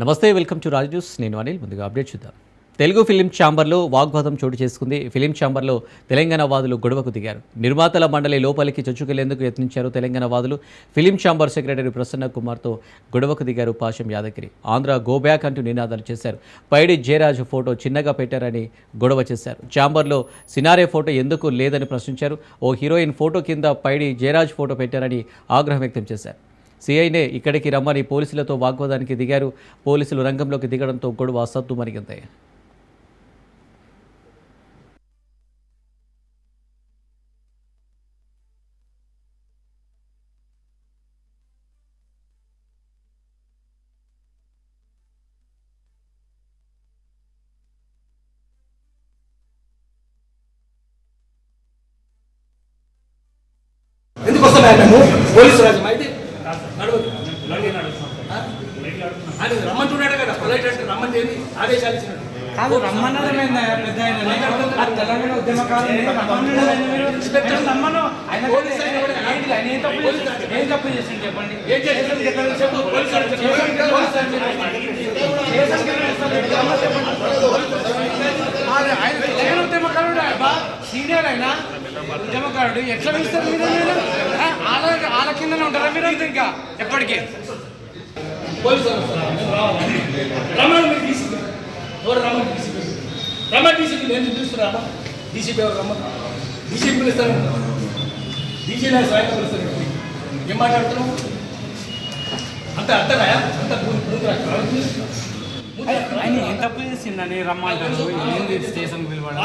నమస్తే, welcome to Raj news. నేను అనిల్. ముందుగా అప్డేట్ చూద్దాం. తెలుగు ఫిలిం ఛాంబర్లో వాగ్వాదం చోటు చేసుకుంది. ఫిలిం ఛాంబర్లో తెలంగాణ వాదులు గొడవకు దిగారు. నిర్మాతల మండలి లోపలికి చొచ్చుకెళ్లేందుకు యత్నించారు తెలంగాణ వాదులు. ఫిలిం ఛాంబర్ సెక్రటరీ ప్రసన్న కుమార్తో గొడవకు దిగారు పాషం యాదగిరి. ఆంధ్ర గో బ్యాక్ అంటూ నినాదాలు చేశారు. పైడి జయరాజ్ ఫోటో చిన్నగా పెట్టారని గొడవ చేశారు. ఛాంబర్లో సినారే ఫోటో ఎందుకు లేదని ప్రశ్నించారు. ఓ హీరోయిన్ ఫోటో కింద పైడి జయరాజ్ ఫోటో పెట్టారని ఆగ్రహం వ్యక్తం చేశారు. సీఐనే ఇక్కడికి రమ్మని పోలీసులతో వాగ్వాదానికి దిగారు. పోలీసులు రంగంలోకి దిగడంతో గొడవ సద్దుమణిగింది. ఎందుకు వస్తున్నాయి మేము పోలీసు రాజ్యం అయితే ఆయన రమ్మంటున్నాడు కదా, పొలైట్ అంటే రమ్మని ఏంది ఆదేశాలు ఇచ్చినాడు కాదు. రమ్మన్నదమైందా పెద్ద తెలంగాణ ఉద్యమకారులు ఏం తప్పు చేసింది చెప్పండి. ఆయన తెలంగాణ ఉద్యమకారుడు, సీనియర్ అయినా ఉద్యమకారుడు. ఎట్లా పిలుస్తారు మీరు? వాళ్ళ కిందనే ఉంటారా మీరు? అంతే ఇంకా ఎప్పటికీ పోలీసు రమ్మని మీరు డీసీపీ ఎవరు రమ్మని డీసీపీ రమ్మని డీసీపీ నేను పిలుస్తున్నా. డీసీపీ ఎవరు రమ్మని డీసీపీ పిలుస్తాను. డీసీ నాకు స్వయంగా పిలుస్తాను. ఏం మాట్లాడుతున్నావు? అంత అర్థరాయా? అంత ఆయన ఏం తప్పు చేసిందని రమ్మంటారు. ఏంది స్టేషన్ పిలవడం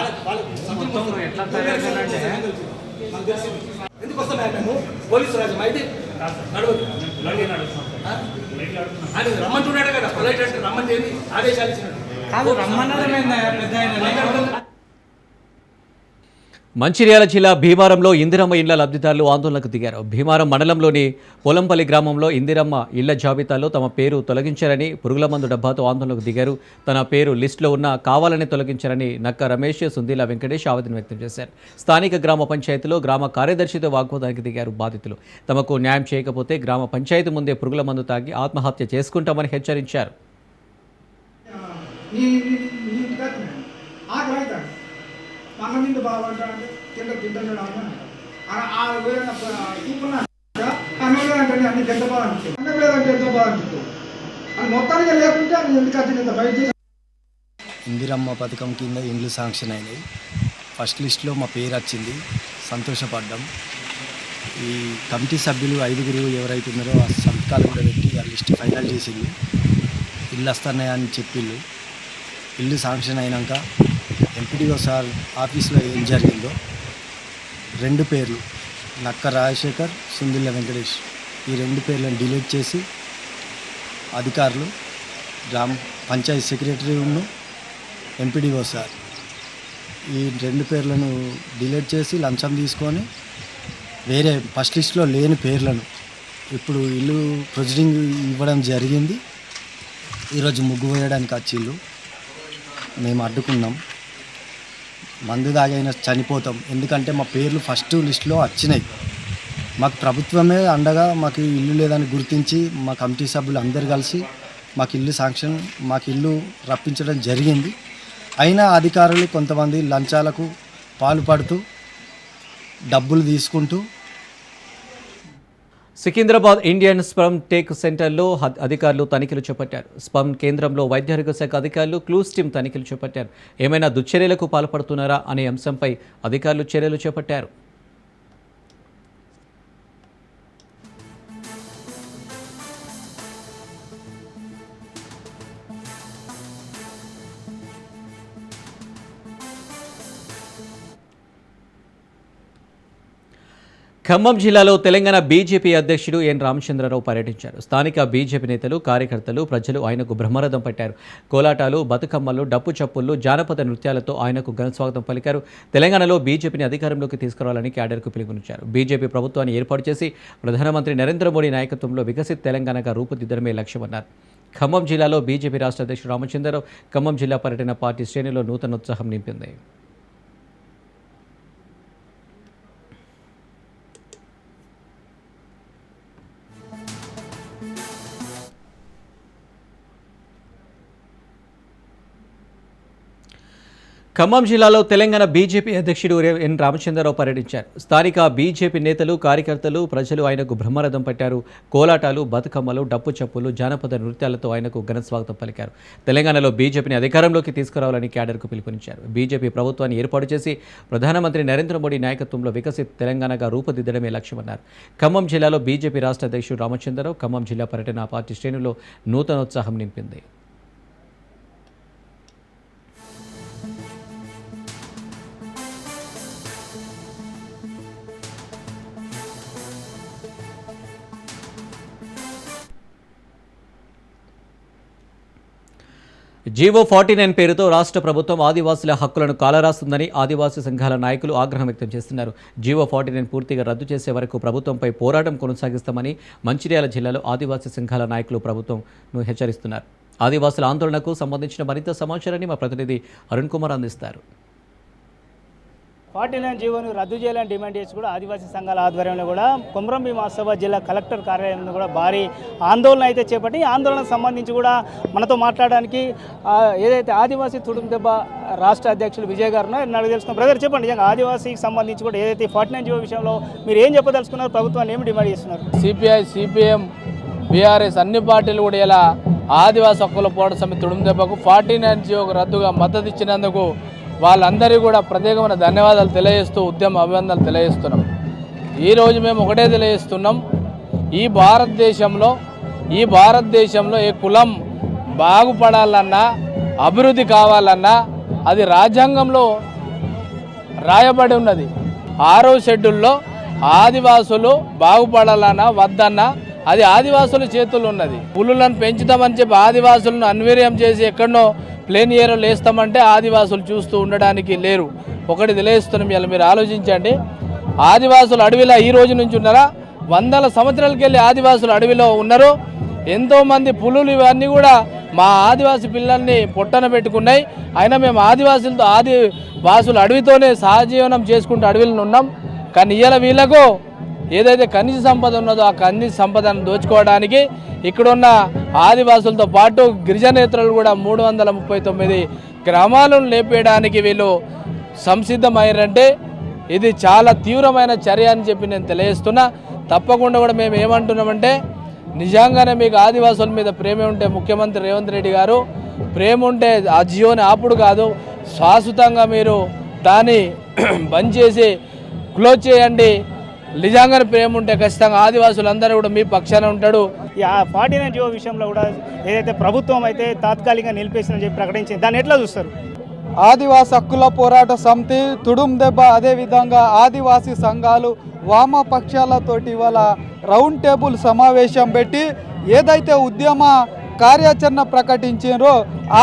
మొత్తం ఎట్లా తయారంటే ఎందుకు వస్తున్నాయి మేము పోలీసు రాజ్యం అయితే నడవదు. ఆయన రమ్మంటున్నాడు కదా, పొలైట్ అంటే రమ్మని ఏంది ఆదేశాలు ఇచ్చినాడు. కాదు. రమ్మన్నదమైందా పెద్ద మంచిర్యాల జిల్లా భీమారంలో ఇందిరమ్మ ఇళ్ల లబ్ధిదారులు ఆందోళనకు దిగారు. భీమారం మండలంలోని పొలంపల్లి గ్రామంలో ఇందిరమ్మ ఇళ్ల జాబితాలో తమ పేరు తొలగించారని పురుగుల మందు డబ్బాతో ఆందోళనకు దిగారు. తన పేరు లిస్టులో ఉన్న కావాలని తొలగించారని నక్క రమేష్, సుందీల వెంకటేష్ ఆవేదన వ్యక్తం చేశారు. స్థానిక గ్రామ పంచాయతీలో గ్రామ కార్యదర్శితో వాగ్వాదానికి దిగారు బాధితులు. తమకు న్యాయం చేయకపోతే గ్రామ పంచాయతీ ముందే పురుగుల మందు తాగి ఆత్మహత్య చేసుకుంటామని హెచ్చరించారు. అన్నమిందు బాగుంటాడు కింద తింటాడు అన్నలేదంటే అన్ని ఎంత బాగా అనిపిస్తుంది. అన్నలేదంటే ఎంత బాగా అనిపిస్తుంది. అని మొత్తానికి లేకుంటే అది ఎందుకు వచ్చింది బయట. ఇందిరమ్మ పథకం కింద ఇండ్లు శాంక్షన్ అయినాయి. ఫస్ట్ లిస్ట్లో మా పేరు వచ్చింది, సంతోషపడ్డాం. ఈ కమిటీ సభ్యులు 5గురు ఎవరైతే ఉన్నారో ఆ సంతకాలు కూడా పెట్టి ఆ లిస్ట్ ఫైనల్ చేసింది. ఇల్లు వస్తున్నాయని చెప్పిళ్ళు. ఇల్లు శాంక్షన్ అయినాక ఎంపీడీఓ సార్ ఆఫీస్లో ఏం జరిగిందో 2 పేర్లు నక్క రాజశేఖర్, సుందిల్ల వెంకటేష్, ఈ 2 పేర్లను డిలీట్ చేసి అధికారులు గ్రామ పంచాయతీ సెక్రటరీ ఉన్న ఎంపీడీఓ సార్ ఈ 2 పేర్లను డిలీట్ చేసి లంచం తీసుకొని వేరే ఫస్ట్ లిస్ట్లో లేని పేర్లను ఇప్పుడు ఇల్లు ప్రొసీడింగ్ ఇవ్వడం జరిగింది. ఈరోజు ముగ్గు వేయడానికి వచ్చిళ్ళు. మేము అడ్డుకున్నాం. మందు తాగైనా చనిపోతాం, ఎందుకంటే మా పేర్లు ఫస్ట్ లిస్టులో వచ్చినాయి. మాకు ప్రభుత్వమే అండగా మాకు ఇల్లు లేదని గుర్తించి మా కమిటీ సభ్యులు అందరు కలిసి మాకు ఇల్లు శాంక్షన్ మాకు ఇల్లు రప్పించడం జరిగింది. అయినా అధికారులు కొంతమంది లంచాలకు పాల్పడుతూ డబ్బులు తీసుకుంటూ సికింద్రాబాద్ ఇండియన్ స్పర్మ్ టేక్ సెంటర్లో అధికారులు తనిఖీలు చేపట్టారు. స్పర్మ్ కేంద్రంలో వైద్యారోగ్య శాఖ అధికారులు క్లూస్ టీమ్ తనిఖీలు చేపట్టారు. ఏమైనా దుశ్చర్యలకు పాల్పడుతున్నారా అనే అంశంపై అధికారులు చర్యలు చేపట్టారు. ఖమ్మం జిల్లాలో తెలంగాణ బీజేపీ అధ్యక్షుడు ఎన్ రామచంద్రరావు పర్యటించారు. స్థానిక బీజేపీ నేతలు, కార్యకర్తలు, ప్రజలు ఆయనకు బ్రహ్మరథం పట్టారు. కోలాటాలు, బతుకమ్మలు, డప్పు చప్పుళ్ళు, జానపద నృత్యాలతో ఆయనకు ఘనస్వాగతం పలికారు. తెలంగాణలో బీజేపీని అధికారంలోకి తీసుకురావాలని క్యాడర్కు పిలుపునిచ్చారు. బీజేపీ ప్రభుత్వాన్ని ఏర్పాటు చేసి ప్రధానమంత్రి నరేంద్ర మోడీ నాయకత్వంలో వికసిత్ తెలంగాణగా రూపుదిద్దడమే లక్ష్యమన్నారు. ఖమ్మం జిల్లాలో బీజేపీ రాష్ట్ర అధ్యక్షుడు రామచంద్రరావు ఖమ్మం జిల్లా పర్యటన పార్టీ శ్రేణిలో నూతన ఉత్సాహం నింపింది. ఖమ్మం జిల్లాలో తెలంగాణ బీజేపీ అధ్యక్షుడు ఎన్ రామచంద్రరావు పర్యటించారు. స్థానిక బీజేపీ నేతలు, కార్యకర్తలు, ప్రజలు ఆయనకు బ్రహ్మరథం పట్టారు. కోలాటాలు, బతుకమ్మలు, డప్పు చప్పులు, జానపద నృత్యాలతో ఆయనకు ఘన స్వాగతం పలికారు. తెలంగాణలో బీజేపీని అధికారంలోకి తీసుకురావాలని క్యాడర్కు పిలుపునిచ్చారు. బీజేపీ ప్రభుత్వాన్ని ఏర్పాటు చేసి ప్రధానమంత్రి నరేంద్ర మోడీ నాయకత్వంలో వికసిత్ తెలంగాణగా రూపుదిద్దడమే లక్ష్యమన్నారు. ఖమ్మం జిల్లాలో బీజేపీ రాష్ట్ర అధ్యక్షుడు రామచంద్రరావు ఖమ్మం జిల్లా పర్యటన ఆ పార్టీ శ్రేణుల్లో నూతనోత్సాహం నింపింది. జీవో 49 పేరుతో రాష్ట్ర ప్రభుత్వం ఆదివాసుల హక్కులను కాలరాస్తుందని ఆదివాసీ సంఘాల నాయకులు ఆగ్రహం వ్యక్తం చేస్తున్నారు. జీవో 49 పూర్తిగా రద్దు చేసే వరకు ప్రభుత్వంపై పోరాటం కొనసాగిస్తామని మంచిర్యాల జిల్లాలో ఆదివాసీ సంఘాల నాయకులు ప్రభుత్వంను హెచ్చరిస్తున్నారు. ఆదివాసుల ఆందోళనకు సంబంధించిన మరింత సమాచారాన్ని మా ప్రతినిధి అరుణ్ కుమార్ అందిస్తారు. 49 జీవోను రద్దు చేయాలని డిమాండ్ చేసి కూడా ఆదివాసీ సంఘాల ఆధ్వర్యంలో కూడా కొమరం భీం ఆసిఫాబాద్ జిల్లా కలెక్టర్ కార్యాలయంలో కూడా భారీ ఆందోళన అయితే చేపట్టి ఆందోళనకు సంబంధించి కూడా మనతో మాట్లాడడానికి ఏదైతే ఆదివాసీ తుడుం దెబ్బ రాష్ట్ర అధ్యక్షులు విజయ్ గారు నాకు తెలుసుకున్న బ్రదర్ చెప్పండి, నిజంగా ఆదివాసీకి సంబంధించి కూడా ఏదైతే 49 జీవో విషయంలో మీరు ఏం చెప్పదలుచుకున్నారు, ప్రభుత్వాన్ని ఏమి డిమాండ్ చేస్తున్నారు? సిపిఐ, సిపిఎం, బీఆర్ఎస్ అన్ని పార్టీలు కూడా ఇలా ఆదివాసీ హక్కుల పోరాట సమితి తుడుం దెబ్బకు 49 జీవోకు రద్దుగా మద్దతు ఇచ్చినందుకు వాళ్ళందరికీ కూడా ప్రత్యేకమైన ధన్యవాదాలు తెలియజేస్తూ ఉద్యమ అభినందనలు తెలియజేస్తున్నాం. ఈరోజు మేము ఒకటే తెలియజేస్తున్నాం, ఈ భారతదేశంలో ఏ కులం బాగుపడాలన్నా అభివృద్ధి కావాలన్నా అది రాజ్యాంగంలో రాయబడి ఉన్నది. 6వ షెడ్యూల్లో ఆదివాసులు బాగుపడాలన్నా వద్దన్నా అది ఆదివాసుల చేతుల్లో ఉన్నది. పులులను పెంచుతామని చెప్పి ఆదివాసులను అన్వీర్యం చేసి ఎక్కడనో ప్లేన్ ఏరియాలో వేస్తామంటే ఆదివాసులు చూస్తూ ఉండడానికి లేరు. ఒకటి తెలియజేస్తున్నాం, ఇలా మీరు ఆలోచించండి. ఆదివాసులు అడవిలో ఈ రోజు నుంచి ఉన్నారా? 100 సంవత్సరాలకి వెళ్ళి ఆదివాసులు అడవిలో ఉన్నారు. ఎంతోమంది పులులు ఇవన్నీ కూడా మా ఆదివాసీ పిల్లల్ని పొట్టన పెట్టుకున్నాయి. అయినా మేము ఆదివాసులు అడవితోనే సహజీవనం చేసుకుంటూ అడవిలో ఉన్నాం. కానీ ఇవాళ వీళ్ళకు ఏదైతే ఖనిజ సంపద ఉన్నదో ఆ ఖనిజ సంపదను దోచుకోవడానికి ఇక్కడున్న ఆదివాసులతో పాటు గిరిజనేతరులు కూడా 339 గ్రామాలను లేపేయడానికి వీళ్ళు సంసిద్ధమయ్యారంటే ఇది చాలా తీవ్రమైన చర్య అని చెప్పి నేను తెలియజేస్తున్నా. తప్పకుండా కూడా మేము ఏమంటున్నామంటే, నిజంగానే మీకు ఆదివాసుల మీద ప్రేమ ఉంటే ముఖ్యమంత్రి రేవంత్ రెడ్డి గారు ప్రేమ ఉంటే ఆ జియోని ఆపుడు కాదు, శాశ్వతంగా మీరు దాన్ని బంద్ చేసి క్లోజ్ చేయండి. నిజంగానే ప్రేమ ఉంటే ఖచ్చితంగా ఆదివాసులందరూ కూడా మీ పక్షాన ఉంటాడు. ఈ 49 జీవో విషయంలో కూడా ఏదైతే ప్రభుత్వం అయితే తాత్కాలికంగా నిలిపేసిందని చెప్పి ప్రకటించింది, దాన్ని ఎట్లా చూస్తారు? ఆదివాసీ హక్కుల పోరాట సమితి తుడుం దెబ్బ, అదేవిధంగా ఆదివాసీ సంఘాలు వామపక్షాలతోటి ఇవాళ రౌండ్ టేబుల్ సమావేశం పెట్టి ఏదైతే ఉద్యమ కార్యాచరణ ప్రకటించారో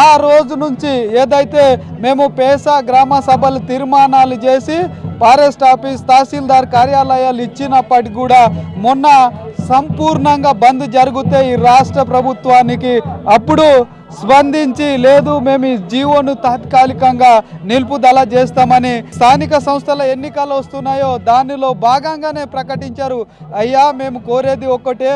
ఆ రోజు నుంచి ఏదైతే మేము పేసా గ్రామ సభలు తీర్మానాలు చేసి ఫారెస్ట్ ఆఫీస్, తహసీల్దార్ కార్యాలయాలు ఇచ్చినప్పటికీ కూడా మొన్న సంపూర్ణంగా బంద్ జరిగితే ఈ రాష్ట్ర ప్రభుత్వానికి అప్పుడు స్పందించి లేదు మేము ఈ జీవోను తాత్కాలికంగా నిలుపుదల చేస్తామని స్థానిక సంస్థల ఎన్నికలు వస్తున్నాయో దానిలో భాగంగానే ప్రకటించారు. అయ్యా మేము కోరేది ఒక్కటే,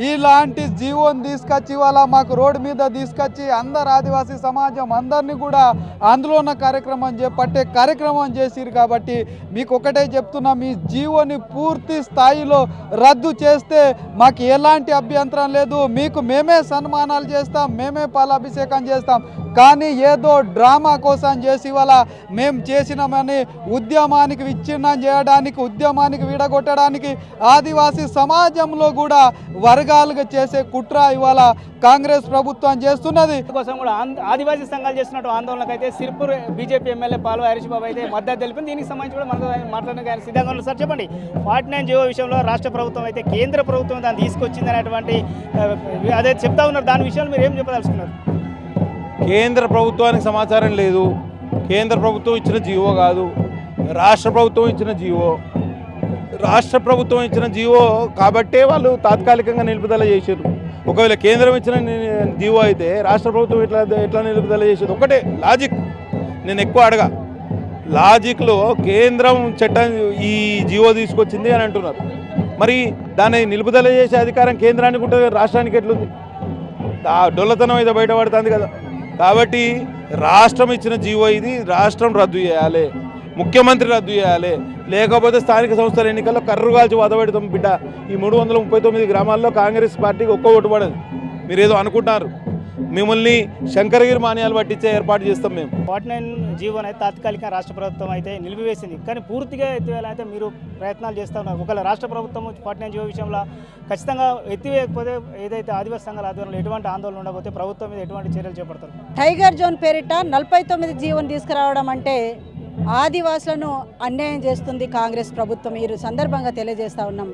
ఇలాంటి జీవోను తీసుకొచ్చి వాళ్ళ మాకు రోడ్డు మీద తీసుకొచ్చి అందరు ఆదివాసీ సమాజం అందరినీ కూడా ఆందోళన కార్యక్రమం చేపట్టే కార్యక్రమం చేసిరు. కాబట్టి మీకు ఒకటే చెప్తున్నా, మీ జీవోని పూర్తి స్థాయిలో రద్దు చేస్తే మాకు ఎలాంటి అభ్యంతరం లేదు. మీకు మేమే సన్మానాలు చేస్తాం, మేమే పాలాభిషేకం చేస్తాం. కానీ ఏదో డ్రామా కోసం చేసి ఇవాళ మేము చేసినామని ఉద్యమానికి విచ్ఛిన్నం చేయడానికి, ఉద్యమానికి విడగొట్టడానికి ఆదివాసీ సమాజంలో కూడా వర్గాలుగా చేసే కుట్ర ఇవాళ కాంగ్రెస్ ప్రభుత్వం చేస్తున్నది. కోసం కూడా ఆదివాసీ సంఘాలు చేస్తున్నట్టు ఆందోళనకు అయితే సిర్పూర్ బీజేపీ ఎమ్మెల్యే పాలు హరీష్ బాబు అయితే మద్దతు తెలిపింది. దీనికి సంబంధించి కూడా మనతో మాట్లాడడానికి సిద్ధంగా ఉన్నారు. సార్ చెప్పండి, 49 జీవో విషయంలో రాష్ట్ర ప్రభుత్వం అయితే కేంద్ర ప్రభుత్వం దాన్ని తీసుకొచ్చింది అనేటువంటి అదే చెప్తా ఉన్నారు. దాని విషయంలో మీరు ఏం చెప్పదలుచుకున్నారు? కేంద్ర ప్రభుత్వానికి సమాచారం లేదు. కేంద్ర ప్రభుత్వం ఇచ్చిన జీవో కాదు, రాష్ట్ర ప్రభుత్వం ఇచ్చిన జీవో. రాష్ట్ర ప్రభుత్వం ఇచ్చిన జీవో కాబట్టే వాళ్ళు తాత్కాలికంగా నిలుపుదల చేశారు. ఒకవేళ కేంద్రం ఇచ్చిన జీవో అయితే రాష్ట్ర ప్రభుత్వం ఎట్లా నిలుపుదల చేసేది? ఒకటే లాజిక్, నేను ఎక్కువ అడగా. లాజిక్లో కేంద్రం చట్టం ఈ జీవో తీసుకొచ్చింది అని అంటున్నారు. మరి దాన్ని నిలుపుదల చేసే అధికారం కేంద్రానికి ఉంటుంది, రాష్ట్రానికి ఎట్లుంది? డొల్లతనం అయితే బయటపడుతుంది కదా. కాబట్టి రాష్ట్రం ఇచ్చిన జీవో ఇది, రాష్ట్రం రద్దు చేయాలి, ముఖ్యమంత్రి రద్దు చేయాలి. లేకపోతే స్థానిక సంస్థల ఎన్నికల్లో కర్రుగాల్చి వదబెడతాం బిడ్డ. ఈ 339 గ్రామాల్లో కాంగ్రెస్ పార్టీకి ఒక్క ఓటు పడదు. మీరేదో అనుకుంటున్నారు. మిమ్మల్ని శంకరగిరి మాన్యాలు పట్టించే ఏర్పాటు చేస్తాం మేము. 49 జీవోని అయితే తాత్కాలిక రాష్ట్ర ప్రభుత్వం అయితే నిలిపివేసింది, కానీ పూర్తిగా ఎత్తివేయాలైతే మీరు ప్రయత్నాలు చేస్తూ ఉన్నారు. ఒకవేళ రాష్ట్ర ప్రభుత్వం 49 జీవో విషయంలో ఖచ్చితంగా ఎత్తివేయకపోతే ఏదైతే ఆదివాసీ సంఘాల ఆధ్వర్యంలో ఎటువంటి ఆందోళన ఉండకపోతే ప్రభుత్వం మీద ఎటువంటి చర్యలు చేపడతారు? టైగర్ జోన్ పేరిట 49 జీవోని తీసుకురావడం అంటే ఆదివాసులను అన్యాయం చేస్తుంది కాంగ్రెస్ ప్రభుత్వం. ఈ సందర్భంగా తెలియజేస్తూ ఉన్నాం.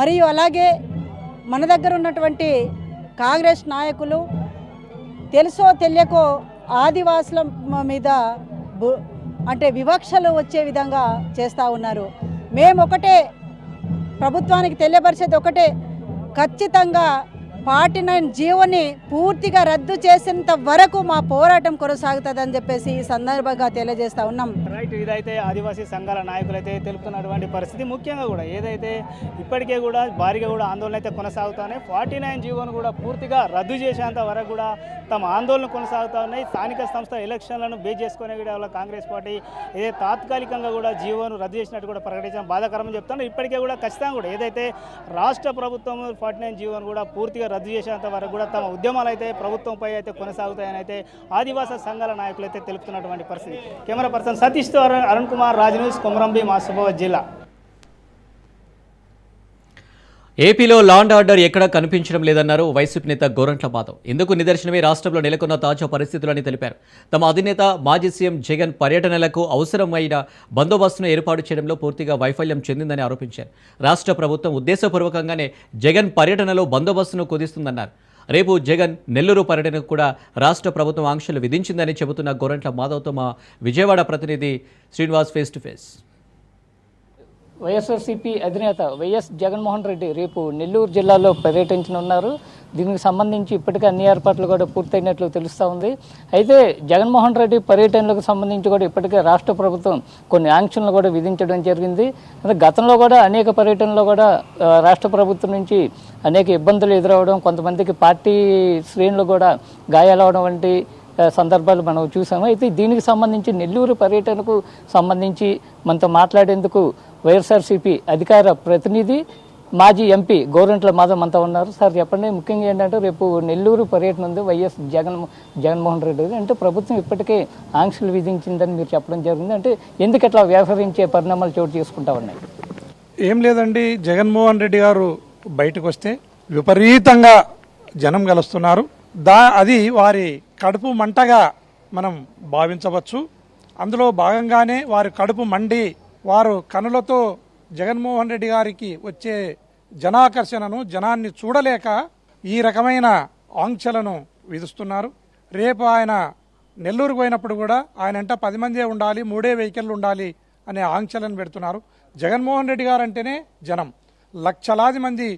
మరియు అలాగే మన దగ్గర ఉన్నటువంటి కాంగ్రెస్ నాయకులు తెలుసో తెలియకో ఆదివాసుల మీద అంటే వివక్షలు వచ్చే విధంగా చేస్తూ ఉన్నారు. మేము ఒకటే ప్రభుత్వానికి తెలియపరిచేది ఒకటే, ఖచ్చితంగా 49 జీవోని పూర్తిగా రద్దు చేసేంత వరకు మా పోరాటం కొనసాగుతుందని చెప్పేసి ఈ సందర్భంగా తెలియజేస్తూ ఉన్నాం. రైట్, ఇదైతే ఆదివాసీ సంఘాల నాయకులు అయితే తెలుపుతున్నటువంటి పరిస్థితి. ముఖ్యంగా కూడా ఏదైతే ఇప్పటికే కూడా భారీగా కూడా ఆందోళన అయితే కొనసాగుతున్నాయి. 49 జీవోను కూడా పూర్తిగా రద్దు చేసేంత వరకు కూడా తమ ఆందోళన కొనసాగుతూ ఉన్నాయి. స్థానిక సంస్థ ఎలక్షన్లను బేస్ చేసుకునే కూడా కాంగ్రెస్ పార్టీ ఏదైతే తాత్కాలికంగా కూడా జీవోను రద్దు చేసినట్టు కూడా ప్రకటించడం బాధాకరమని చెప్తున్నారు. ఇప్పటికే కూడా ఖచ్చితంగా కూడా ఏదైతే రాష్ట్ర ప్రభుత్వం 49 జీవోను కూడా పూర్తిగా రద్దు చేసేంత వరకు కూడా తమ ఉద్యమాలు అయితే ప్రభుత్వంపై అయితే కొనసాగుతాయని అయితే ఆదివాసీ సంఘాల నాయకులు అయితే తెలుపుతున్నటువంటి పరిస్థితి. కెమెరా పర్సన్ సతీష్తో అరుణ్ కుమార్, రాజ్ న్యూస్, కొమరంభీం ఆసిఫాబాద్ జిల్లా. ఏపీలో లా అండ్ ఆర్డర్ ఎక్కడా కనిపించడం లేదన్నారు వైసీపీ నేత గోరంట్ల మాధవ్. ఇందుకు నిదర్శనమే రాష్ట్రంలో నెలకొన్న తాజా పరిస్థితులని తెలిపారు. తమ అధినేత మాజీ సీఎం జగన్ పర్యటనలకు అవసరమైన బందోబస్తును ఏర్పాటు చేయడంలో పూర్తిగా వైఫల్యం చెందిందని ఆరోపించారు. రాష్ట్ర ప్రభుత్వం ఉద్దేశపూర్వకంగానే జగన్ పర్యటనలో బందోబస్తును కుదిస్తుందన్నారు. రేపు జగన్ నెల్లూరు పర్యటనకు కూడా రాష్ట్ర ప్రభుత్వం ఆంక్షలు విధించిందని చెబుతున్న గోరంట్ల మాధవ్తో మా విజయవాడ ప్రతినిధి Srinivas face to face. YSRCP అధినేత వైఎస్ జగన్మోహన్ రెడ్డి రేపు నెల్లూరు జిల్లాలో పర్యటించనున్నారు. దీనికి సంబంధించి ఇప్పటికే అన్ని ఏర్పాట్లు కూడా పూర్తయినట్లు తెలుస్తూ ఉంది. అయితే జగన్మోహన్ రెడ్డి పర్యటనలకు సంబంధించి కూడా ఇప్పటికే రాష్ట్ర ప్రభుత్వం కొన్ని ఆంక్షలను కూడా విధించడం జరిగింది. అంటే గతంలో కూడా అనేక పర్యటనలో కూడా రాష్ట్ర ప్రభుత్వం నుంచి అనేక ఇబ్బందులు ఎదురవడం, కొంతమందికి పార్టీ శ్రేణులు కూడా గాయాలవడం వంటి సందర్భాలు మనం చూసాము. అయితే దీనికి సంబంధించి నెల్లూరు పర్యటనకు సంబంధించి మనతో మాట్లాడేందుకు వైఎస్ఆర్సీపీ అధికార ప్రతినిధి మాజీ ఎంపీ గోరంట్ల మాధవ్ అంతా ఉన్నారు. సార్ చెప్పండి, ముఖ్యంగా ఏంటంటే రేపు నెల్లూరు పర్యటన ఉంది వైఎస్ జగన్మోహన్ రెడ్డి, అంటే ప్రభుత్వం ఇప్పటికే ఆంక్షలు విధించిందని మీరు చెప్పడం జరిగింది. అంటే ఎందుకు ఇట్లా వ్యవహరించే పరిణామాలు చోటు చేసుకుంటా ఉన్నాయి? ఏం లేదండి, జగన్మోహన్ రెడ్డి గారు బయటకు వస్తే విపరీతంగా జనం కలుస్తున్నారు. అది వారి కడుపు మంటగా మనం భావించవచ్చు. అందులో భాగంగానే వారి కడుపు మండి వారు కనులతో జగన్మోహన్ రెడ్డి గారికి వచ్చే జనాకర్షణను, జనాన్ని చూడలేక ఈ రకమైన ఆంక్షలను విధిస్తున్నారు. రేపు ఆయన నెల్లూరుకు పోయినప్పుడు కూడా ఆయన వెంట 10 మందే ఉండాలి, 3 వెహికల్లు ఉండాలి అనే ఆంక్షలను పెడుతున్నారు. జగన్మోహన్ రెడ్డి గారు అంటేనే జనం, లక్షలాది మంది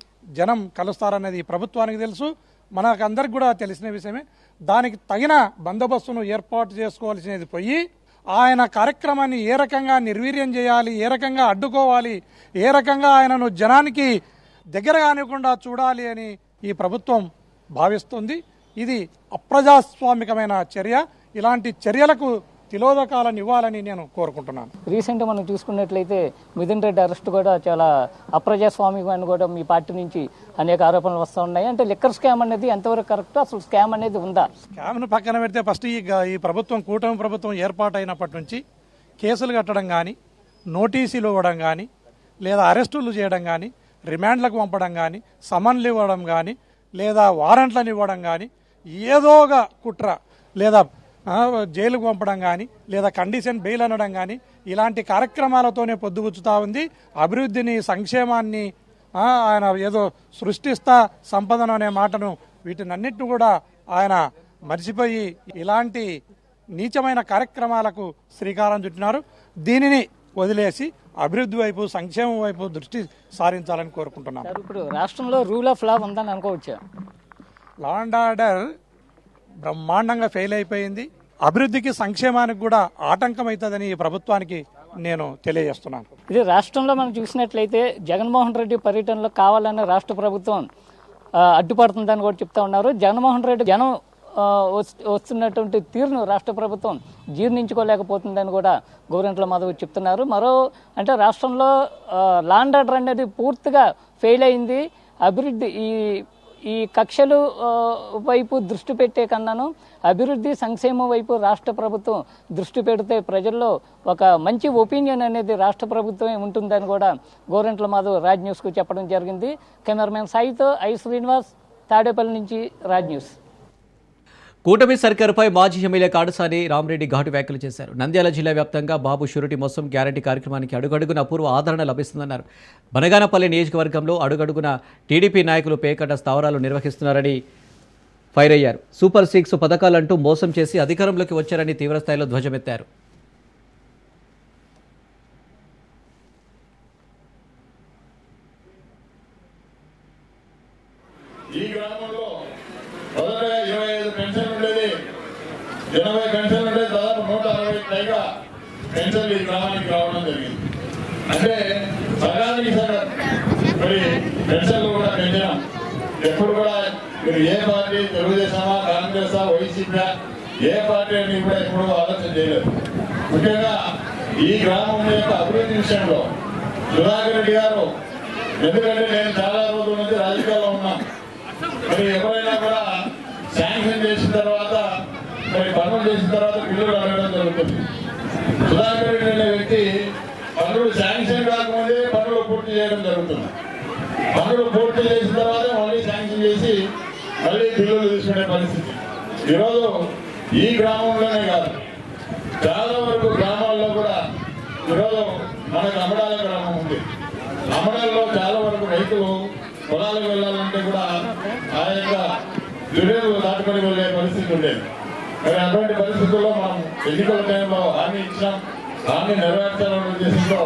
జనం కలుస్తారనేది ప్రభుత్వానికి తెలుసు, మనకందరికి కూడా తెలిసిన విషయమే. దానికి తగిన బందోబస్తును ఏర్పాటు చేసుకోవాల్సినది పోయి ఆయన కార్యక్రమాన్ని ఏ రకంగా నిర్వీర్యం చేయాలి, ఏ రకంగా అడ్డుకోవాలి, ఏ రకంగా ఆయనను జనానికి దగ్గర కానివ్వకుండా చూడాలి అని ఈ ప్రభుత్వం భావిస్తుంది. ఇది అప్రజాస్వామికమైన చర్య. ఇలాంటి చర్యలకు తిలోదకాలను ఇవ్వాలని నేను కోరుకుంటున్నాను. రీసెంట్గా మనం చూసుకున్నట్లయితే మిథున్ రెడ్డి అరెస్ట్ కూడా చాలా అప్రజాస్వామికమని కూడా మీ పార్టీ నుంచి అనేక ఆరోపణలు వస్తూ ఉన్నాయి. అంటే లిక్కర్ స్కామ్ అనేది ఎంతవరకు కరెక్ట్, అసలు స్కామ్ అనేది ఉందా? స్కామ్ను పక్కన పెడితే ఫస్ట్ ఈ ప్రభుత్వం, కూటమి ప్రభుత్వం ఏర్పాటైనప్పటి నుంచి కేసులు కట్టడం కానీ, నోటీసులు ఇవ్వడం కానీ, లేదా అరెస్టులు చేయడం కానీ, రిమాండ్లకు పంపడం కానీ, సమన్లు ఇవ్వడం కానీ, లేదా వారెంట్లను ఇవ్వడం కానీ, ఏదోగా కుట్ర లేదా జైలుకు పంపడం కానీ, లేదా కండిషన్ బెయిల్ అనడం కానీ, ఇలాంటి కార్యక్రమాలతోనే పొద్దుగుచ్చుతా ఉంది. అభివృద్ధిని, సంక్షేమాన్ని ఆయన ఏదో సృష్టిస్తా సంపదను అనే మాటను, వీటినన్నిటిని కూడా ఆయన మర్చిపోయి ఇలాంటి నీచమైన కార్యక్రమాలకు శ్రీకారం చుట్టినారు. దీనిని వదిలేసి అభివృద్ధి వైపు, సంక్షేమం వైపు దృష్టి సారించాలని కోరుకుంటున్నాను. ఇప్పుడు రాష్ట్రంలో రూల్ ఆఫ్ లా ఉందని అనుకోవచ్చా? లా అండ్ ఆర్డర్ బ్రహ్మాండంగా ఫెయిల్ అయిపోయింది. అభివృద్ధికి, సంక్షేమానికి కూడా ఆటంకం అవుతుందని ఈ ప్రభుత్వానికి నేను తెలియజేస్తున్నాను. ఇది రాష్ట్రంలో మనం చూసినట్లయితే జగన్మోహన్ రెడ్డి పర్యటనలో కావాలని రాష్ట్ర ప్రభుత్వం అడ్డుపడుతుందని కూడా చెప్తా ఉన్నారు. జగన్మోహన్ రెడ్డి జనం వస్తున్నటువంటి తీరును రాష్ట్ర ప్రభుత్వం జీర్ణించుకోలేకపోతుందని కూడా గోరంట్ల మాధవ్ చెప్తున్నారు. అంటే రాష్ట్రంలో లాండ్ ఆర్డర్ అనేది పూర్తిగా ఫెయిల్ అయింది. అభివృద్ధి ఈ కక్షలు వైపు దృష్టి పెట్టే కన్నాను అభివృద్ధి సంక్షేమం వైపు రాష్ట్ర ప్రభుత్వం దృష్టి పెడితే ప్రజల్లో ఒక మంచి ఒపీనియన్ అనేది రాష్ట్ర ప్రభుత్వమే ఉంటుందని కూడా గోరంట్ల మాధవ్ రాజ్ న్యూస్కు చెప్పడం జరిగింది. కెమెరామెన్ సాయితో ఐ శ్రీనివాస్, తాడేపల్లి నుంచి రాజ్ న్యూస్. కూటమి సర్కారుపై మాజీ ఎమ్మెల్యే కాడసాని రామరెడ్డి ఘాటు వ్యాఖ్యలు చేశారు. నంద్యాల జిల్లా వ్యాప్తంగా బాబు షూరిటీ మోసం గ్యారంటీ కార్యక్రమానికి అడుగడుగున అపూర్వ ఆదరణ లభిస్తుందన్నారు. బనగానపల్లి నియోజకవర్గంలో అడుగడుగున టీడీపీ నాయకులు పేకట స్థావరాలు నిర్వహిస్తున్నారని ఫైర్ అయ్యారు. సూపర్ 6 పథకాలంటూ మోసం చేసి అధికారంలోకి వచ్చారని తీవ్రస్థాయిలో ధ్వజమెత్తారు. ఈ గ్రామంలో మొదటగా 25 పెన్షన్ ఉండేది, 80 పెన్షన్ ఉండేది, దాదాపు 160 పైగా పెన్షన్లు ఈ గ్రామానికి రావడం జరిగింది. అంటే సగానికి సగం మరి పెన్షన్లు కూడా పెంచడం. ఎప్పుడు కూడా మీరు ఏ పార్టీ, తెలుగుదేశమా, కాంగ్రెసా, వైసీపీ, ఏ పార్టీ అని కూడా ఎప్పుడు ఆలోచన చేయలేదు. ముఖ్యంగా ఈ గ్రామం యొక్క అభివృద్ధి విషయంలో సుధాకర్ రెడ్డి గారు, ఎందుకంటే నేను చాలా రోజుల నుంచి రాజకీయాల్లో ఉన్నాను, మరి ఎవరైనా కూడా శాంక్షన్ చేసిన తర్వాత మరి పనులు చేసిన తర్వాత బిల్లులు అడగడం జరుగుతుంది. సుధాకర్ రెడ్డి అనే వ్యక్తి పనులు శాంక్షన్ కాకముందే పనులు పూర్తి చేయడం జరుగుతుంది. పనులు పూర్తి చేసిన తర్వాత మళ్ళీ శాంక్షన్ చేసి మళ్ళీ బిల్లులు తీసుకునే పరిస్థితి. ఈరోజు ఈ గ్రామంలోనే కాదు, చాలా వరకు గ్రామాల్లో కూడా ఈరోజు మనకు అమడాల గ్రామం ఉంది. అమడాల్లో చాలా వరకు రైతులు పొలాలకు వెళ్ళాలంటే కూడా ఆ యొక్క దుర్యోగులు దాటుకొని వెళ్ళే పరిస్థితి ఉండేది. మరి అటువంటి పరిస్థితుల్లో మనం ఎన్నికల టైంలో హామీ ఇచ్చినాం, హామీ నెరవేర్చాలనే ఉద్దేశంతో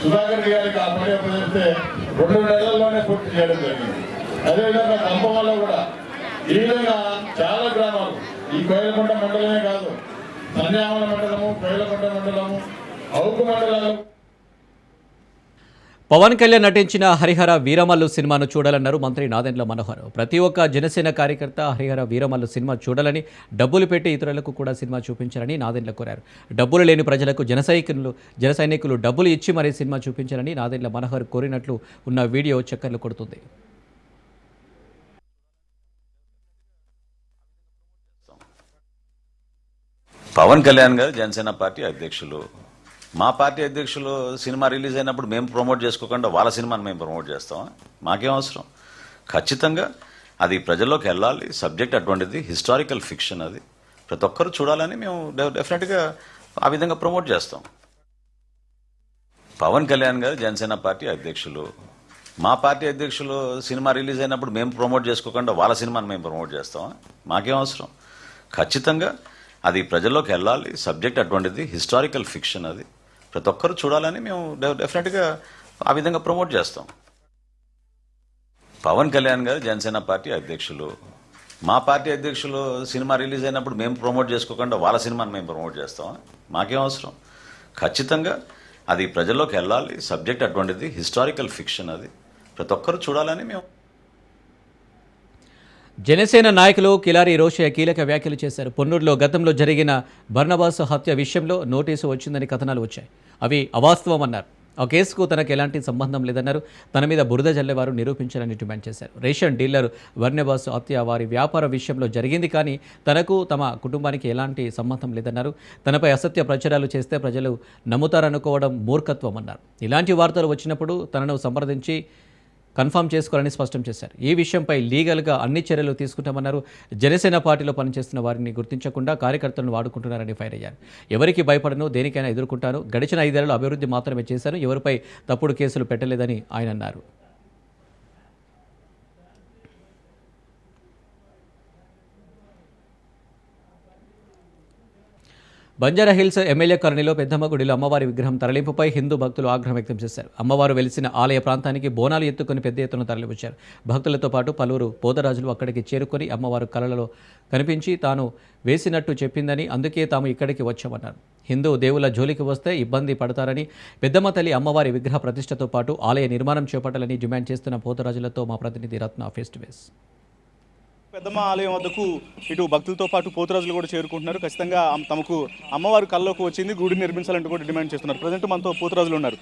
సుధాకర్ గారికి ఆ పని అప్పచెప్తే 2 నెలల్లోనే పూర్తి చేయడం జరిగింది. అదేవిధంగా కంపంలో కూడా ఈ విధంగా చాలా గ్రామాలు, ఈ కోయిలకొండ మండలమే కాదు, సంజామల మండలము, కోయిలకొండ మండలము, అవుకు మండలాలు. పవన్ కళ్యాణ్ నటించిన హరిహర వీరమల్లు సినిమాను చూడాలన్నారు మంత్రి నాదెండ్ల మనోహర్. ప్రతి ఒక్క జనసేన కార్యకర్త హరిహర వీరమల్లు సినిమా చూడాలని, డబ్బులు పెట్టి ఇతరులకు కూడా సినిమా చూపించాలని నాదెండ్ల కోరారు. డబ్బులు లేని ప్రజలకు జన సైనికులు డబ్బులు ఇచ్చి మరీ సినిమా చూపించాలని నాదెండ్ల మనోహర్ కోరినట్లు ఉన్న వీడియో చక్కర్లు కొడుతుంది. పవన్ కళ్యాణ్ గారు జనసేన పార్టీ అధ్యక్షులు. మా పార్టీ అధ్యక్షులు సినిమా రిలీజ్ అయినప్పుడు మేము ప్రమోట్ చేసుకోకుండా వాళ్ళ సినిమాని మేము ప్రమోట్ చేస్తామా? మాకేం అవసరం? ఖచ్చితంగా అది ప్రజల్లోకి వెళ్ళాలి. సబ్జెక్ట్ అటువంటిది, హిస్టారికల్ ఫిక్షన్, అది ప్రతి ఒక్కరు చూడాలని మేము డెఫినెట్గా ఆ విధంగా ప్రమోట్ చేస్తాం. పవన్ కళ్యాణ్ గారు జనసేన పార్టీ అధ్యక్షులు. మా పార్టీ అధ్యక్షులు సినిమా రిలీజ్ అయినప్పుడు మేము ప్రమోట్ చేసుకోకుండా వాళ్ళ సినిమాని మేము ప్రమోట్ చేస్తామా? మాకేం అవసరం? ఖచ్చితంగా అది ప్రజల్లోకి వెళ్ళాలి. సబ్జెక్ట్ అటువంటిది, హిస్టారికల్ ఫిక్షన్, అది ప్రతి ఒక్కరు చూడాలని మేము డెఫినెట్గా ఆ విధంగా ప్రమోట్ చేస్తాం. పవన్ కళ్యాణ్ గారు జనసేన పార్టీ అధ్యక్షులు. మా పార్టీ అధ్యక్షులు సినిమా రిలీజ్ అయినప్పుడు మేము ప్రమోట్ చేసుకోకుండా వాళ్ళ సినిమాని మేము ప్రమోట్ చేస్తామా? మాకేం అవసరం? ఖచ్చితంగా అది ప్రజల్లోకి వెళ్ళాలి. సబ్జెక్ట్ అటువంటిది, హిస్టారికల్ ఫిక్షన్, అది ప్రతి ఒక్కరు చూడాలని మేము. జనసేన నాయకులు కిలారి రోషయ్య కీలక వ్యాఖ్యలు చేశారు. పొన్నూరులో గతంలో జరిగిన బర్నబాస్ హత్య విషయంలో నోటీసు వచ్చిందని కథనాలు వచ్చాయి. అవి అవాస్తవమన్నారు. ఆ కేసుకు తనకు ఎలాంటి సంబంధం లేదన్నారు. తన మీద బురద జల్లేవారు నిరూపించాలని డిమాండ్ చేశారు. రేషన్ డీలర్ బర్నబాస్ హత్య వారి వ్యాపార విషయంలో జరిగింది, కానీ తనకు తమ కుటుంబానికి ఎలాంటి సంబంధం లేదన్నారు. తనపై అసత్య ప్రచారాలు చేస్తే ప్రజలు నమ్ముతారనుకోవడం మూర్ఖత్వం అన్నారు. ఇలాంటి వార్తలు వచ్చినప్పుడు తనను సంప్రదించి కన్ఫర్మ్ చేసుకోవాలని స్పష్టం చేశారు. ఈ విషయంపై లీగల్గా అన్ని చర్యలు తీసుకుంటామన్నారు. జనసేన పార్టీలో పనిచేస్తున్న వారిని గుర్తించకుండా కార్యకర్తలను వాడుకుంటున్నారని ఫైర్ అయ్యారు. ఎవరికి భయపడను, దేనికైనా ఎదుర్కొంటాను. గడిచిన 5 ఏళ్లలో అభివృద్ధి మాత్రమే చేశాను, ఎవరిపై తప్పుడు కేసులు పెట్టలేదని ఆయన అన్నారు. బంజారాహిల్స్ ఎమ్మెల్యే కాలనీలో పెద్దమ్మ గుడిలో అమ్మవారి విగ్రహం తరలింపుపై హిందూ భక్తులు ఆగ్రహం వ్యక్తం చేశారు. అమ్మవారు వెలిసిన ఆలయ ప్రాంతానికి బోనాలు ఎత్తుకుని పెద్ద ఎత్తున తరలివచ్చారు. భక్తులతో పాటు పలువురు పోదరాజులు అక్కడికి చేరుకొని అమ్మవారు కళలలో కనిపించి తాను వేసినట్టు చెప్పిందని, అందుకే తాము ఇక్కడికి వచ్చామన్నారు. హిందూ దేవుల జోలికి వస్తే ఇబ్బంది పడతారని, పెద్దమ్మ తల్లి అమ్మవారి విగ్రహ ప్రతిష్టతో పాటు ఆలయ నిర్మాణం చేపట్టాలని డిమాండ్ చేస్తున్న పోతరాజులతో మా ప్రతినిధి రత్న ఫేస్ టు ఫేస్. పెద్దమ్మ ఆలయం వద్దకు ఇటు భక్తులతో పాటు పోతురాజులు కూడా చేరుకుంటున్నారు. ఖచ్చితంగా తమకు అమ్మవారి కల్లోకి వచ్చింది, గుడి నిర్మించాలంటూ కూడా డిమాండ్ చేస్తున్నారు. ప్రజెంట్ మనతో పోతురాజులు ఉన్నారు.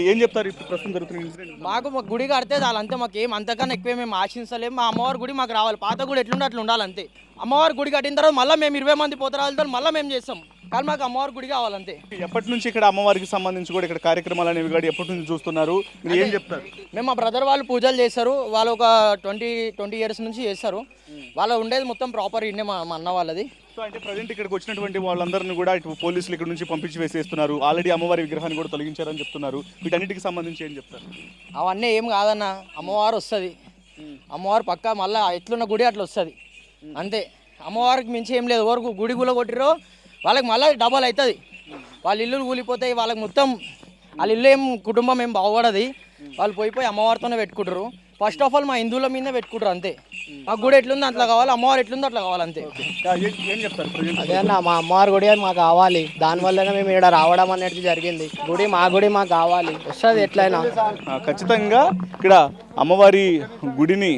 ఏం చెప్తారు ఇప్పుడు ప్రస్తుతం జరుగుతున్న ఇన్సిడెంట్? మాకు గుడి కడితే చాలంతే, మాకు ఏం అంతకన్నా ఎక్కువ మేము ఆశించలేము. మా అమ్మవారి గుడి మాకు రావాలి, పాత గుడి ఎట్లుంటే అట్లా ఉండాలంతే. అమ్మవారి గుడి కట్టిన తర్వాత మళ్ళీ మేము 20 మంది పోతురాజులతో మళ్ళీ మేము చేస్తాం, కానీ మాకు అమ్మవారి గుడి కావాలంతే. ఎప్పటి నుంచి ఇక్కడ అమ్మవారికి సంబంధించి కూడా ఇక్కడ కార్యక్రమాలు అనేవి కూడా ఎప్పటి నుంచి చూస్తున్నారు, మీరు ఏం చెప్తారు? మేము మా బ్రదర్ వాళ్ళు పూజలు చేస్తారు, వాళ్ళు ఒక 20 ఇయర్స్ నుంచి చేస్తారు. వాళ్ళు ఉండేది మొత్తం ప్రాపర్ ఇండే మా అన్న వాళ్ళది. సో అంటే ప్రజెంట్ ఇక్కడికి వచ్చినటువంటి వాళ్ళందరినీ కూడా ఇటు పోలీసులు ఇక్కడ నుంచి పంపించి వేసేస్తున్నారు. ఆల్రెడీ అమ్మవారి విగ్రహాన్ని కూడా తొలగించారని చెప్తున్నారు. వీటన్నిటికి సంబంధించి ఏం చెప్తారు? అవన్నీ ఏం కాదన్న, అమ్మవారు వస్తుంది, అమ్మవారు పక్కా మళ్ళీ ఎట్లున్న గుడి అట్లా వస్తుంది అంతే. అమ్మవారికి మించి ఏం లేదు. ఎవరికి గుడి గుల కొట్టిరో వాళ్ళకి మళ్ళీ డబల్ అవుతుంది. వాళ్ళ ఇల్లులు కూలిపోతాయి, వాళ్ళకి మొత్తం వాళ్ళ ఇల్లు ఏం కుటుంబం ఏం బాగుపడది. వాళ్ళు పోయి అమ్మవారితోనే పెట్టుకుంటారు. ఫస్ట్ ఆఫ్ ఆల్ మా హిందువుల మీదే పెట్టుకుంటారు అంతే. మా గుడి ఎట్లుందో అట్లా కావాలి, అమ్మవారు ఎట్లుందో అట్లా కావాలి అంతే. ఏం చెప్తారు? అదే అన్న, మా అమ్మవారి గుడి మాకు కావాలి, దానివల్లనే మేము ఇక్కడ రావడం అనేది జరిగింది. గుడి మాకు కావాలి, వస్తుంది ఎట్లయినా. ఖచ్చితంగా ఇక్కడ అమ్మవారి గుడిని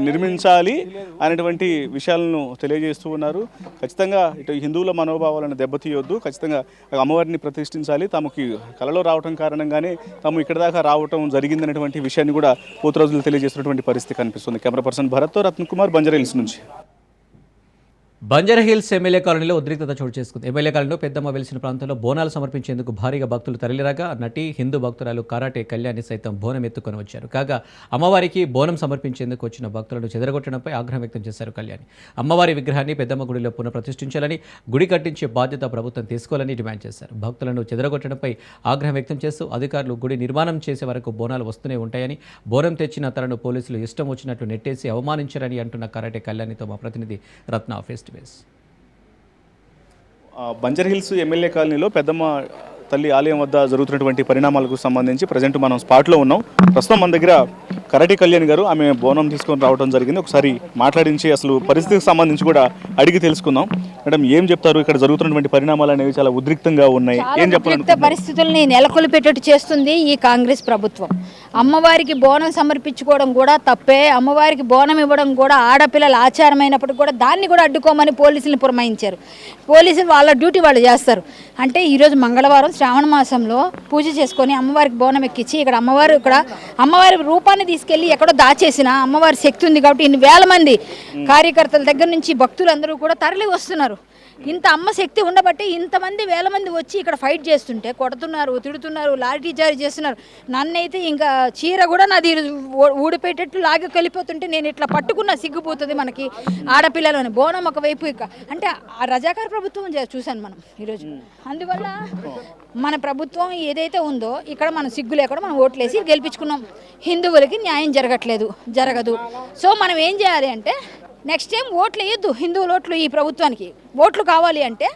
నిర్మించాలి అనేటువంటి విషయాలను తెలియజేస్తూ ఉన్నారు. ఖచ్చితంగా ఇటు హిందువుల మనోభావాలను దెబ్బతీయొద్దు, ఖచ్చితంగా అమ్మవారిని ప్రతిష్ఠించాలి. తమకి కలలో రావటం కారణంగానే తాము ఇక్కడ దాకా రావటం జరిగిందనేటువంటి విషయాన్ని కూడా పోతురాజులు తెలియజేస్తున్నటువంటి పరిస్థితి కనిపిస్తుంది. కెమెరా పర్సన్ భరత్తో రత్నకుమార్, బంజారాహిల్స్ నుంచి. బంజారాహిల్స్ ఎమ్మెల్యే కాలనీలో ఉద్రిక్తత చోటు చేసుకుంది. ఎమ్మెల్యే కాలనీలో పెద్దమ్మ వెలిసిన ప్రాంతంలో బోనాలు సమర్పించేందుకు భారీగా భక్తులు తరలిరాగా నటి హిందూ భక్తురాలు కరాటే కళ్యాణి సైతం బోనం ఎత్తుకొని వచ్చారు. కాగా అమ్మవారికి బోనం సమర్పించేందుకు వచ్చిన భక్తులను చెదరగొట్టడంపై ఆగ్రహం వ్యక్తం చేశారు కళ్యాణి. అమ్మవారి విగ్రహాన్ని పెద్దమ్మ గుడిలో పునఃప్రతిష్ఠించాలని, గుడి కట్టించే బాధ్యత ప్రభుత్వం తీసుకోవాలని డిమాండ్ చేశారు. భక్తులను చెదరగొట్టడంపై ఆగ్రహం వ్యక్తం చేస్తూ అధికారులు గుడి నిర్మాణం చేసే వరకు బోనాలు వస్తూనే ఉంటాయని, బోనం తెచ్చిన తనను పోలీసులు ఇష్టం వచ్చినట్లు నెట్టేసి అవమానించారని అంటున్న కరాటే కళ్యాణితో మా ప్రతినిధి Ratna face to face. Banjara Hills MLA కాలనీలో పెద్దమ్మ తల్లి ఆలయం వద్ద జరుగుతున్నటువంటి పరిణామాలకు సంబంధించి ప్రజెంట్ మనం స్పాట్లో ఉన్నాం. ప్రస్తుతం మన దగ్గర కరాటే కళ్యాణ్ గారు, ఆమె బోనం తీసుకొని రావడం జరిగింది. ఒకసారి మాట్లాడించి అసలు పరిస్థితికి సంబంధించి కూడా అడిగి తెలుసుకుందాం. మేడం, ఏం చెప్తారు? ఇక్కడ జరుగుతున్నటువంటి పరిణామాలు అనేవి చాలా ఉద్రిక్తంగా ఉన్నాయి, ఏం చెప్పాలి? పరిస్థితుల్ని నెలకొల్పేటట్టు చేస్తుంది ఈ కాంగ్రెస్ ప్రభుత్వం. అమ్మవారికి బోనం సమర్పించుకోవడం కూడా తప్పే, అమ్మవారికి బోనం ఇవ్వడం కూడా ఆడపిల్లల ఆచారమైనప్పుడు కూడా దాన్ని కూడా అడ్డుకోమని పోలీసులు పురమాయించారు. పోలీసులు వాళ్ళ డ్యూటీ వాళ్ళు చేస్తారు. అంటే ఈరోజు మంగళవారం శ్రావణ మాసంలో పూజ చేసుకొని అమ్మవారికి బోనం ఎక్కించి ఇక్కడ అమ్మవారి రూపాన్ని తీసుకెళ్ళి ఎక్కడో దాచేసిన అమ్మవారి శక్తి ఉంది కాబట్టి ఇన్ని వేల మంది కార్యకర్తల దగ్గర నుంచి భక్తులందరూ కూడా తరలి వస్తున్నారు. ఇంత అమ్మ శక్తి ఉండబట్టి ఇంతమంది వేల మంది వచ్చి ఇక్కడ ఫైట్ చేస్తుంటే కొడుతున్నారు, తిడుతున్నారు, లాఠీ చార్జ్ చేస్తున్నారు. నన్నైతే ఇంకా చీర కూడా నాది ఊడిపోయేటట్లు లాగి కలిపోతుంటే నేను ఇట్లా పట్టుకున్న సిగ్గుపోతుంది మనకి ఆడపిల్లలని. బోనం ఒకవైపు అంటే ఆ రజాకార ప్రభుత్వం చూశాను మనం ఈరోజు. అందువల్ల మన ప్రభుత్వం ఏదైతే ఉందో ఇక్కడ మనం సిగ్గు లేకుండా మనం ఓట్లేసి గెలిపించుకున్నాం. హిందువులకి న్యాయం జరగదు. సో మనం ఏం చేయాలి అంటే నెక్స్ట్ టైం ఓట్లు వేయొద్దు, హిందువుల ఓట్లు ఈ ప్రభుత్వానికి ఓట్లు కావాలి అంటే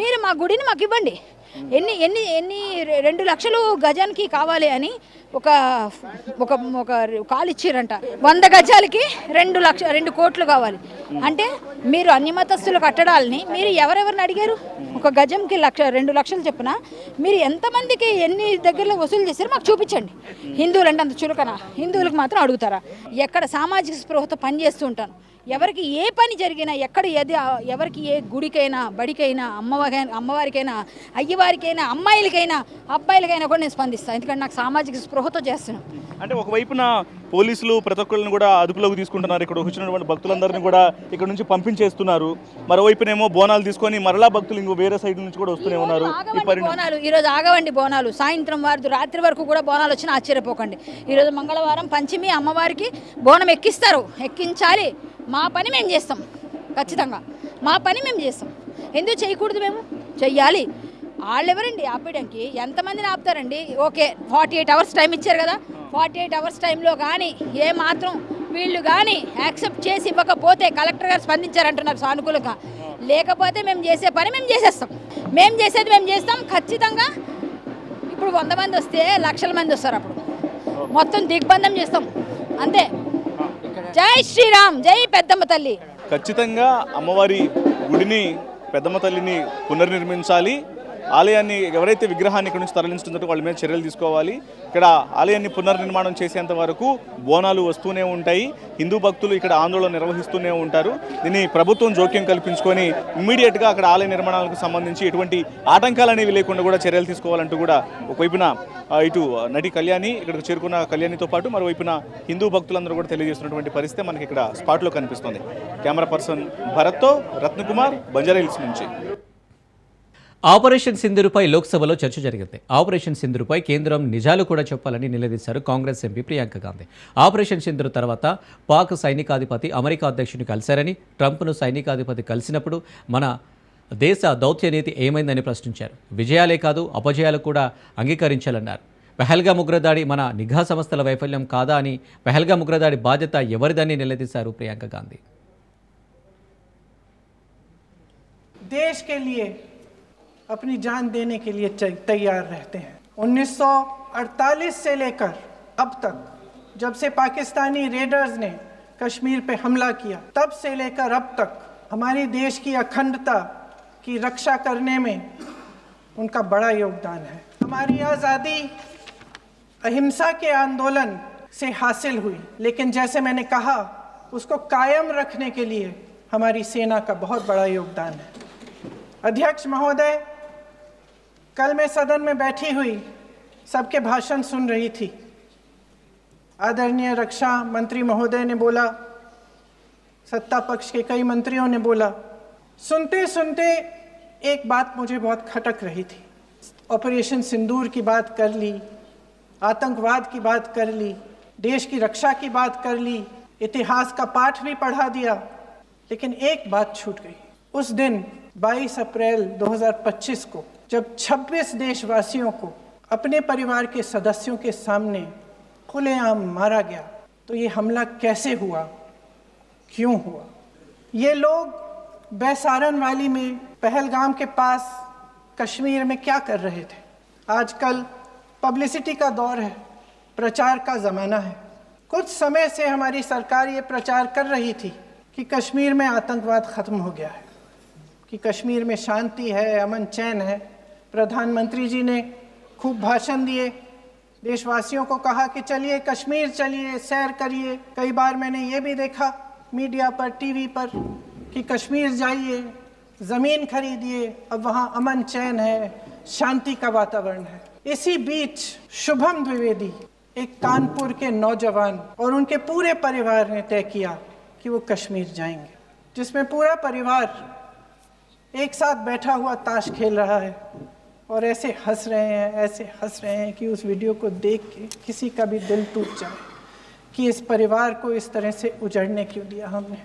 మీరు మా గుడిని మాకు ఇవ్వండి. ఎన్ని 2 లక్షలు గజానికి కావాలి అని ఒక కాలు ఇచ్చిరంట. 100 గజాలకి 2 కోట్లు కావాలి అంటే మీరు అన్ని మతస్థుల కట్టడాలని మీరు ఎవరెవరిని అడిగారు? ఒక గజంకి 2 లక్షలు చెప్పున మీరు ఎంతమందికి ఎన్ని దగ్గరలో వసూలు చేశారు మాకు చూపించండి. హిందువులు అంటే అంత చులకన, హిందువులకు మాత్రం అడుగుతారా? ఎక్కడ సామాజిక స్పృహతో పనిచేస్తూ ఉంటాను. ఎవరికి ఏ పని జరిగినా ఎవరికి ఏ గుడికైనా బడికైనా అమ్మవారికైనా అయ్యవారికైనా అమ్మాయిలకైనా అబ్బాయిలకైనా కూడా నేను స్పందిస్తాను. ఎందుకంటే నాకు సామాజిక స్పృహతో చేస్తున్నాను. అంటే ఒకవైపున పోలీసులు ప్రతి ఒక్కరిని కూడా అదుపులోకి తీసుకుంటున్నారు. ఇక్కడ వచ్చినటువంటి భక్తులందరినీ కూడా ఇక్కడ నుంచి పంపించేస్తున్నారు. మరోవైపునేమో బోనాలు తీసుకొని మరలా భక్తులు ఇంకో వేరే సైడ్ నుంచి కూడా వస్తూనే ఉన్నారు. బోనాలు ఈరోజు ఆగవండి. బోనాలు సాయంత్రం రాత్రి వరకు కూడా బోనాలు వచ్చినా ఆశ్చర్యపోకండి. ఈరోజు మంగళవారం పంచమి, అమ్మవారికి బోనం ఎక్కించాలి. మా పని మేము చేస్తాం, ఖచ్చితంగా మా పని మేము చేస్తాం. ఎందుకు చేయకూడదు? మేము చెయ్యాలి. వాళ్ళెవరండి ఆపేయడానికి? ఎంతమందిని ఆపుతారండి? ఓకే, 48 అవర్స్ టైం ఇచ్చారు కదా, 48 అవర్స్ టైంలో కానీ ఏమాత్రం వీళ్ళు కానీ యాక్సెప్ట్ చేసి ఇవ్వకపోతే కలెక్టర్ గారు స్పందించారంటున్నారు సానుకూలంగా. లేకపోతే మేము చేసే పని మేము చేసేస్తాం. మేము చేసేది మేము చేస్తాం ఖచ్చితంగా. ఇప్పుడు 100 మంది వస్తే లక్షల మంది వస్తారు, అప్పుడు మొత్తం దిగ్బంధం చేస్తాం అంతే. జై శ్రీరామ్, జై పెద్దమ్మ తల్లి. ఖచ్చితంగా అమ్మవారి గుడిని, పెద్దమ్మ తల్లిని పునర్నిర్మించాలి. ఆలయాన్ని ఎవరైతే విగ్రహాన్ని ఇక్కడ నుంచి తరలించుతుందో వాళ్ళ మీద చర్యలు తీసుకోవాలి. ఇక్కడ ఆలయాన్ని పునర్నిర్మాణం చేసేంత వరకు బోనాలు వస్తూనే ఉంటాయి. హిందూ భక్తులు ఇక్కడ ఆందోళన నిర్వహిస్తూనే ఉంటారు. దీన్ని ప్రభుత్వం జోక్యం కల్పించుకొని ఇమ్మీడియట్గా అక్కడ ఆలయ నిర్మాణాలకు సంబంధించి ఎటువంటి ఆటంకాలు అనేవి లేకుండా కూడా చర్యలు తీసుకోవాలంటూ కూడా ఒకవైపున ఇటు నటి కళ్యాణి ఇక్కడికి చేరుకున్న కళ్యాణితో పాటు మరోవైపున హిందూ భక్తులందరూ కూడా తెలియజేస్తున్నటువంటి పరిస్థితి మనకి ఇక్కడ స్పాట్లో కనిపిస్తుంది. కెమెరా పర్సన్ భరత్తో రత్నకుమార్, బంజారాహిల్స్ నుంచి. ఆపరేషన్ సింధూర్పై లోక్సభలో చర్చ జరిగింది. ఆపరేషన్ సింధూర్పై కేంద్రం నిజాలు కూడా చెప్పాలని నిలదీశారు కాంగ్రెస్ ఎంపీ ప్రియాంక గాంధీ. ఆపరేషన్ సింధూర్ తర్వాత పాక్ సైనికాధిపతి అమెరికా అధ్యక్షుని కలిశారని, ట్రంప్ను సైనికాధిపతి కలిసినప్పుడు మన దేశ దౌత్య నీతి ఏమైందని ప్రశ్నించారు. విజయాలే కాదు అపజయాలు కూడా అంగీకరించాలన్నారు. పెహల్గాం ఉగ్రదాడి మన నిఘా సంస్థల వైఫల్యం కాదా అని, పెహల్గాం ఉగ్రదాడి బాధ్యత ఎవరిదని నిలదీశారు ప్రియాంక గాంధీ. देश के लिए अपनी जान देने के लिए तैयार रहते हैं। 1948 से लेकर अब तक, जब से पाकिस्तानी रेडर्स ने कश्मीर पे हमला किया, तब से लेकर अब तक हमारे देश की अखंडता की रक्षा करने में उनका बड़ा योगदान है। हमारी आज़ादी अहिंसा के आंदोलन से हासिल हुई, लेकिन जैसे मैंने कहा उसको कायम रखने के लिए हमारी सेना का बहुत बड़ा योगदान है। अध्यक्ष महोदय, कल मैं सदन में बैठी हुई सबके भाषण सुन रही थी। आदरणीय रक्षा मंत्री महोदय ने बोला, सत्ता पक्ष के कई मंत्रियों ने बोला। सुनते सुनते एक बात मुझे बहुत खटक रही थी। ऑपरेशन सिंदूर की बात कर ली, आतंकवाद की बात कर ली, देश की रक्षा की बात कर ली, इतिहास का पाठ भी पढ़ा दिया, लेकिन एक बात छूट गई। उस दिन 22 अप्रैल 2025 को जब 26 देशवासियों को अपने परिवार के सदस्यों के सामने खुलेआम मारा गया, तो ये हमला कैसे हुआ, क्यों हुआ? ये लोग बैसारन वाली में, पहलगाम के पास कश्मीर में क्या कर रहे थे? आजकल पब्लिसिटी का दौर है, प्रचार का ज़माना है। कुछ समय से हमारी सरकार ये प्रचार कर रही थी कि कश्मीर में आतंकवाद ख़त्म हो गया है, कि कश्मीर में शांति है, अमन चैन है। प्रधानमंत्री जी ने खूब भाषण दिए, देशवासियों को कहा कि चलिए कश्मीर चलिए, सैर करिए। कई बार मैंने ये भी देखा मीडिया पर, टीवी पर कि कश्मीर जाइए, ज़मीन खरीदिए, अब वहाँ अमन चैन है, शांति का वातावरण है। इसी बीच शुभम द्विवेदी, एक कानपुर के नौजवान, और उनके पूरे परिवार ने तय किया कि वो कश्मीर जाएंगे, जिसमें पूरा परिवार एक साथ बैठा हुआ ताश खेल रहा है और ऐसे हंस रहे हैं कि उस वीडियो को देख के किसी का भी दिल टूट जाए कि इस परिवार को इस तरह से उजड़ने क्यों दिया हमने।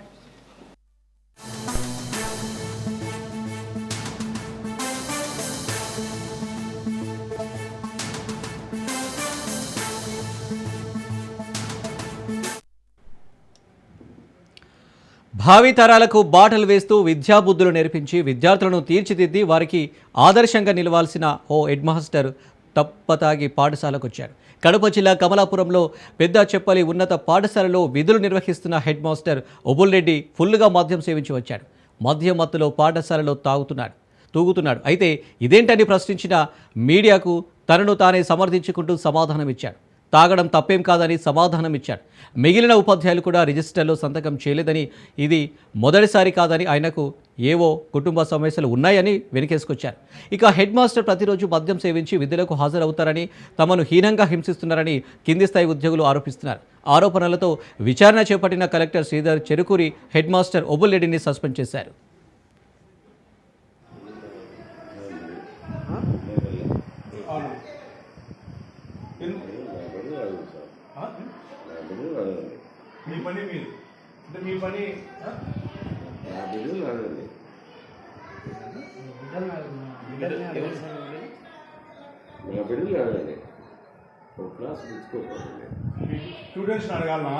భావి తరాలకు బాటలు వేస్తూ విద్యాబుద్ధులు నేర్పించి విద్యార్థులను తీర్చిదిద్ది వారికి ఆదర్శంగా నిలవాల్సిన ఓ హెడ్ మాస్టర్ తప్పతాగి పాఠశాలకు వచ్చారు. కడప జిల్లా కమలాపురంలో పెద్ద చెప్పలి ఉన్నత పాఠశాలలో విధులు నిర్వహిస్తున్న హెడ్ మాస్టర్ ఒబుల్రెడ్డి ఫుల్లుగా మద్యం సేవించి వచ్చాడు. మద్యం మత్తులో పాఠశాలలో తూగుతున్నాడు. అయితే ఇదేంటని ప్రశ్నించిన మీడియాకు తనను తానే సమర్థించుకుంటూ సమాధానం ఇచ్చాడు. తాగడం తప్పేం కాదని సమాధానం ఇచ్చాడు. మిగిలిన ఉపాధ్యాయులు కూడా రిజిస్టర్లో సంతకం చేయలేదని, ఇది మొదటిసారి కాదని, ఆయనకు ఏవో కుటుంబ సమస్యలు ఉన్నాయని వెనుకేసుకొచ్చారు. ఇక హెడ్ మాస్టర్ ప్రతిరోజు మద్యం సేవించి విధులకు హాజరవుతారని, తమను హీనంగా హింసిస్తున్నారని కింది స్థాయి ఉద్యోగులు ఆరోపిస్తున్నారు. ఆరోపణలతో విచారణ చేపట్టిన collector Sridhar Cherukuri head master ఒబుల్రెడ్డిని సస్పెండ్ చేశారు. మీ పని మీరు అంటే మీ పని స్టూడెంట్స్ అడగాలనా?